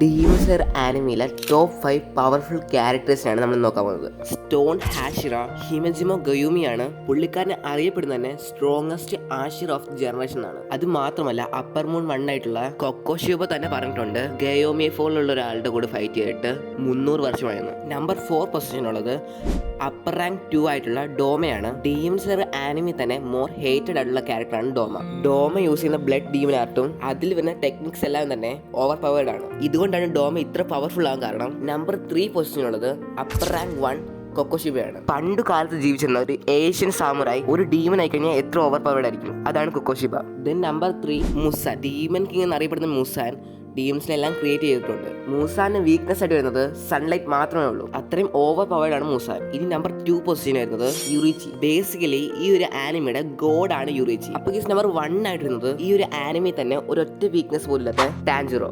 Demon slayer ആനിമിയിലെ top 5 powerful ക്യാരക്ടേഴ്സിനാണ് നമ്മൾ നോക്കാൻ പോകുന്നത്. സ്റ്റോൺ ഹാഷിറ ഹിമജിമോ ഗയൂമിയാണ്. പുള്ളിക്കാരനെ അറിയപ്പെടുന്ന തന്നെ സ്ട്രോങ്ങസ്റ്റ് ആഷിർ ഓഫ് ജനറേഷൻ ആണ്. അത് മാത്രമല്ല അപ്പർ മൂൺ 1 ആയിട്ടുള്ള കൊക്കോഷിയോബ തന്നെ പറഞ്ഞിട്ടുണ്ട് ഗയോമിയെ പോലുള്ള ഒരാളുടെ കൂടെ ഫൈറ്റ് ചെയ്തിട്ട് 300 വർഷമായിരുന്നു. നമ്പർ 4 പൊസിഷനുള്ളത് അപ്പർ റാങ്ക് 2 ആയിട്ടുള്ള ഡോമയാണ്. ഡീമൺ സ്ലെയർ ആനിമി തന്നെ മോർ ഹേറ്റഡ് ആയിട്ടുള്ള ക്യാരക്ടറാണ് ഡോമ. ഡോമ യൂസ് ചെയ്യുന്ന ബ്ലഡ് ഡീമൺ ആർട്ടും അതിൽ വരുന്ന ടെക്നിക്സ് എല്ലാം തന്നെ ഓവർ പവേർഡ് ആണ്. ഇതുകൊണ്ടാണ് ഡോമ ഇത്ര പവർഫുൾ ആകാൻ കാരണം. നമ്പർ 3 പൊസിഷനുള്ളത് അപ്പർ റാങ്ക് 1 കൊക്കോഷിബയാണ്. പണ്ട് കാലത്ത് ജീവിച്ചിരുന്ന ഒരു ഏഷ്യൻ സാമുറായി ഒരു ഡീമൺ ആയി കഴിഞ്ഞാൽ എത്ര ഓവർ പവേർഡ് ആയിരിക്കും, അതാണ് Kokushibo. Then number 3 Muzan. Demon king എന്നറിയപ്പെടുന്ന മുസാൻ ഡീംസിനെല്ലാം ക്രിയേറ്റ് ചെയ്തിട്ടുണ്ട്. മൂസാന്റെ വീക്ക്നെസ് ആയിട്ട് വരുന്നത് സൺലൈറ്റ് മാത്രമേ ഉള്ളൂ. അത്രയും ഓവർ പവേർഡ് ആണ് മൂസാൻ. ഇനി നമ്പർ 2 പൊസിഷൻ വരുന്നത് യുറിച്ചി. ബേസിക്കലി ഈ ഒരു ആനിമിയുടെ ഗോഡ് ആണ് യുറിച്ചി. അപ്പോൾ നമ്പർ 1 ആയിട്ട് വരുന്നത് ഈ ഒരു ആനിമി തന്നെ ഒരൊറ്റ വീക്ക്നെസ് പോലില്ലാത്ത ടാൻജിറോ.